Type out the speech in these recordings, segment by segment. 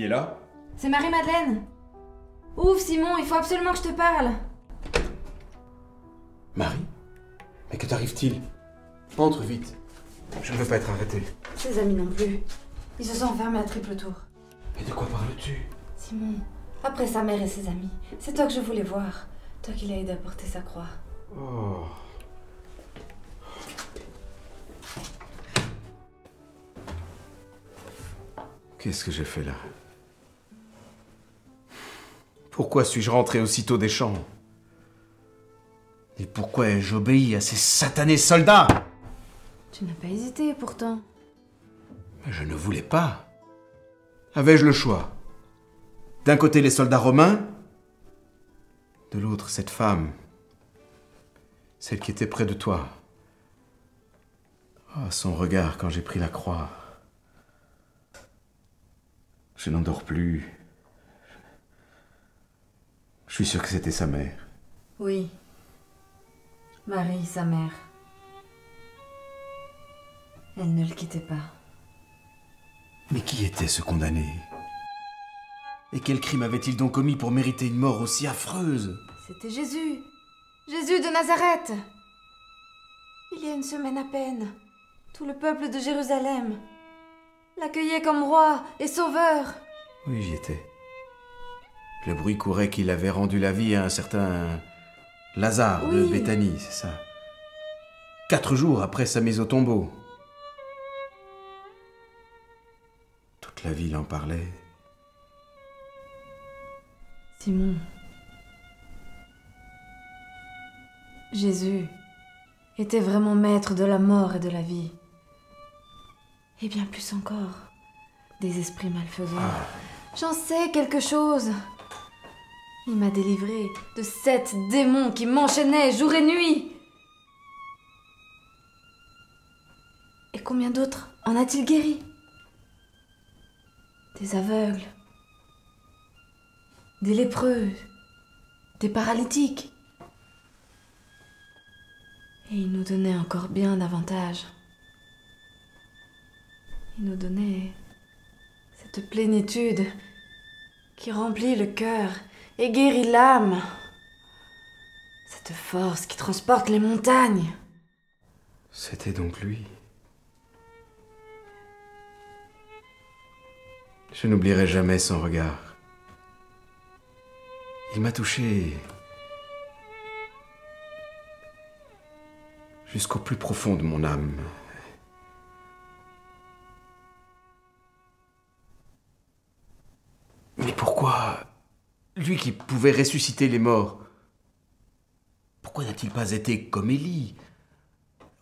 Qui est là? C'est Marie-Madeleine. Ouvre, Simon, il faut absolument que je te parle. Marie? Mais que t'arrive-t-il? Entre vite. Je ne veux pas être arrêté. Ses amis non plus. Ils se sont enfermés à triple tour. Mais de quoi parles-tu? Simon, après sa mère et ses amis, c'est toi que je voulais voir. Toi qui l'as aidé à porter sa croix. Oh. Qu'est-ce que j'ai fait là? Pourquoi suis-je rentré aussitôt des champs? Et pourquoi ai-je obéi à ces satanés soldats? Tu n'as pas hésité pourtant. Mais je ne voulais pas. Avais-je le choix? D'un côté les soldats romains, de l'autre cette femme, celle qui était près de toi. Oh, son regard quand j'ai pris la croix. Je n'en dors plus. Je suis sûr que c'était sa mère. Oui. Marie, sa mère. Elle ne le quittait pas. Mais qui était ce condamné? Et quel crime avait-il donc commis pour mériter une mort aussi affreuse? C'était Jésus. Jésus de Nazareth. Il y a une semaine à peine, tout le peuple de Jérusalem l'accueillait comme roi et sauveur. Oui, j'y étais. Le bruit courait qu'il avait rendu la vie à un certain Lazare de Béthanie, c'est ça. 4 jours après sa mise au tombeau. Toute la ville en parlait. Simon, Jésus était vraiment maître de la mort et de la vie. Et bien plus encore, des esprits malfaisants. J'en sais quelque chose. Il m'a délivré de 7 démons qui m'enchaînaient jour et nuit. Et combien d'autres en a-t-il guéri? Des aveugles, des lépreux, des paralytiques. Et il nous donnait encore bien davantage. Il nous donnait cette plénitude qui remplit le cœur et guérit l'âme. Cette force qui transporte les montagnes. C'était donc lui. Je n'oublierai jamais son regard. Il m'a touché jusqu'au plus profond de mon âme. Mais pourquoi, lui qui pouvait ressusciter les morts, pourquoi n'a-t-il pas été comme Élie,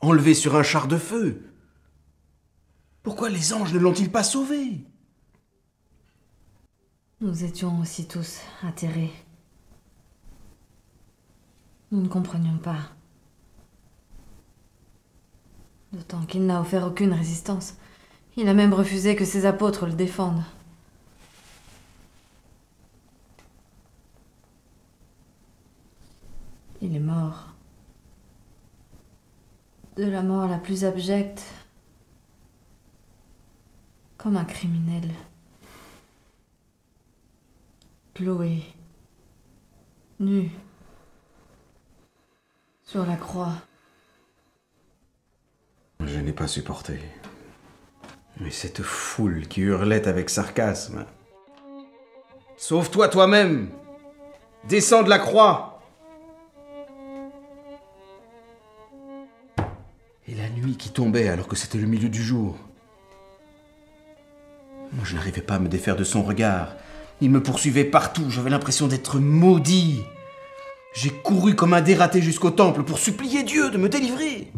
enlevé sur un char de feu? Pourquoi les anges ne l'ont-ils pas sauvé? Nous étions aussi tous atterrés. Nous ne comprenions pas. D'autant qu'il n'a offert aucune résistance. Il a même refusé que ses apôtres le défendent. Il est mort. De la mort la plus abjecte. Comme un criminel. Cloué. Nu. Sur la croix. Je n'ai pas supporté. Mais cette foule qui hurlait avec sarcasme. Sauve-toi toi-même! Descends de la croix! Et la nuit qui tombait alors que c'était le milieu du jour. Moi, je n'arrivais pas à me défaire de son regard. Il me poursuivait partout, j'avais l'impression d'être maudit. J'ai couru comme un dératé jusqu'au temple pour supplier Dieu de me délivrer.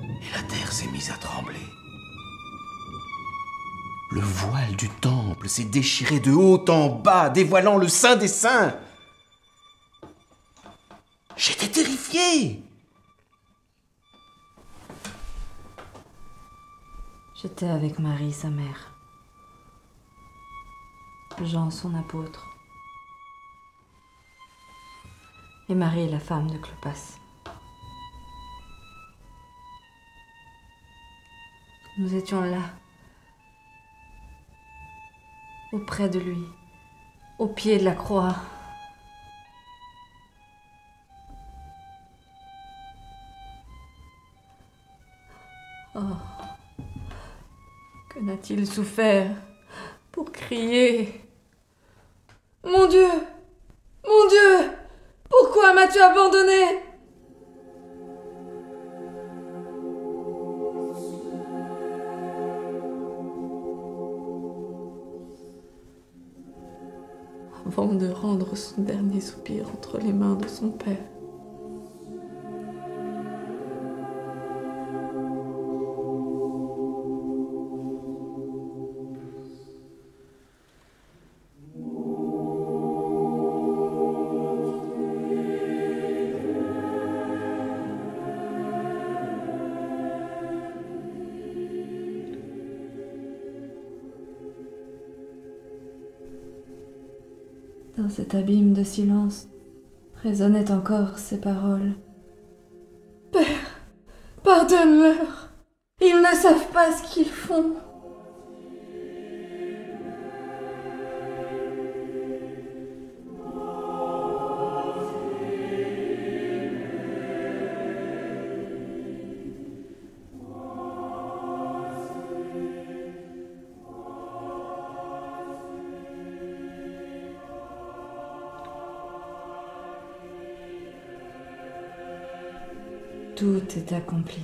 Et la terre s'est mise à trembler. Le voile du temple s'est déchiré de haut en bas, dévoilant le Saint des Saints. J'étais terrifié. J'étais avec Marie, sa mère. Jean, son apôtre. Et Marie, la femme de Clopas. Nous étions là, auprès de lui, au pied de la croix. Oh, que n'a-t-il souffert pour crier « Mon Dieu! Mon Dieu! Pourquoi m'as-tu abandonné ?» Avant de rendre son dernier soupir entre les mains de son père. Dans cet abîme de silence, résonnaient encore ces paroles. « Père, pardonne-leur. Ils ne savent pas ce qu'ils font. » Tout est accompli.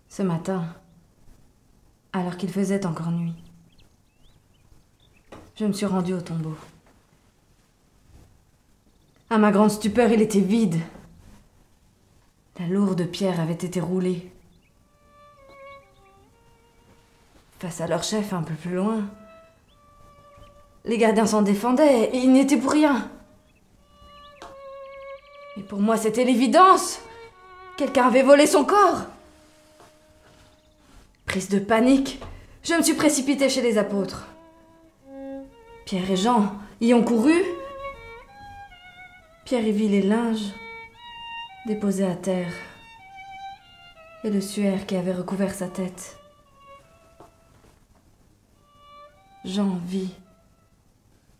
Ce matin, alors qu'il faisait encore nuit, je me suis rendue au tombeau. À ma grande stupeur, il était vide. La lourde pierre avait été roulée. Face à leur chef, un peu plus loin, les gardiens s'en défendaient et ils n'étaient pour rien. Mais pour moi, c'était l'évidence. Quelqu'un avait volé son corps. Prise de panique, je me suis précipitée chez les apôtres. Pierre et Jean y ont couru. Pierre y vit les linges déposés à terre et le suaire qui avait recouvert sa tête. Jean vit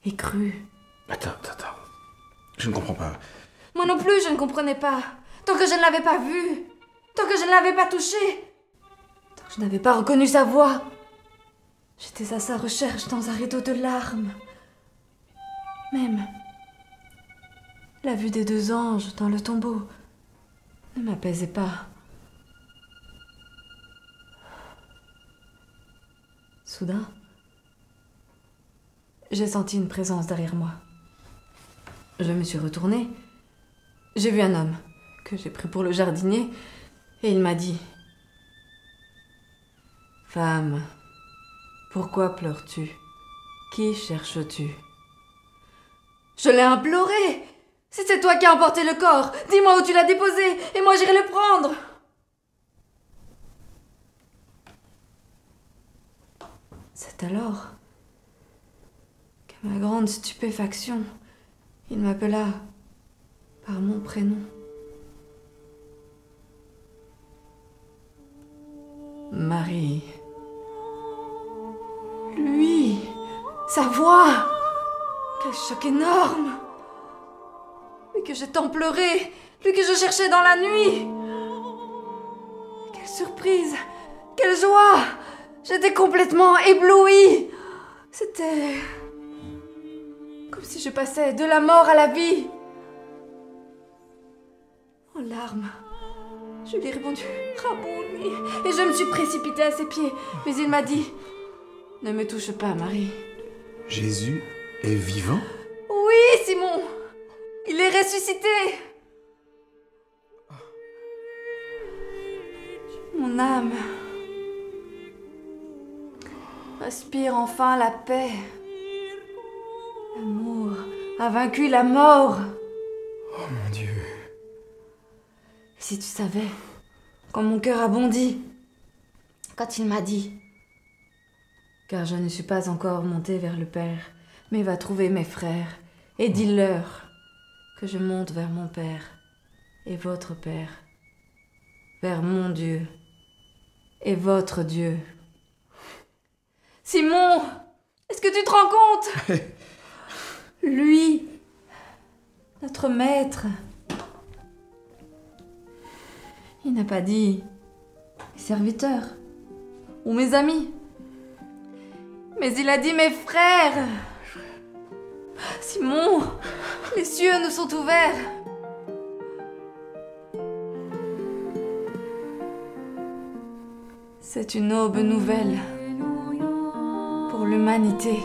et crut. Attends. Je ne comprends pas. Moi non plus, je ne comprenais pas. Tant que je ne l'avais pas vu, tant que je ne l'avais pas touché, tant que je n'avais pas reconnu sa voix. J'étais à sa recherche dans un rideau de larmes. Même la vue des deux anges dans le tombeau ne m'apaisait pas. Soudain, j'ai senti une présence derrière moi. Je me suis retournée. J'ai vu un homme que j'ai pris pour le jardinier et il m'a dit « Femme, pourquoi pleures-tu? Qui cherches-tu » Je l'ai imploré. Si c'est toi qui as emporté le corps, dis-moi où tu l'as déposé et moi j'irai le prendre. C'est alors qu'à ma grande stupéfaction, il m'appela par mon prénom. Marie. Lui, sa voix, quel choc énorme. Lui que j'ai tant pleuré, lui que je cherchais dans la nuit. Quelle surprise, quelle joie. J'étais complètement éblouie. C'était comme si je passais de la mort à la vie. En larmes, je lui ai répondu « Rabouni » et je me suis précipitée à ses pieds. Mais il m'a dit « Ne me touche pas, Marie. » Jésus est vivant? Oui, Simon. Il est ressuscité. Mon âme respire enfin la paix. L'amour a vaincu la mort. Oh mon Dieu. Si tu savais, quand mon cœur a bondi, quand il m'a dit car je ne suis pas encore montée vers le Père, mais va trouver mes frères, et dis-leur que je monte vers mon Père et votre Père, vers mon Dieu et votre Dieu. Simon, est-ce que tu te rends compte? Lui, notre maître, il n'a pas dit mes serviteurs ou mes amis, mais il a dit mes frères. Simon, les cieux nous sont ouverts. C'est une aube nouvelle pour l'humanité.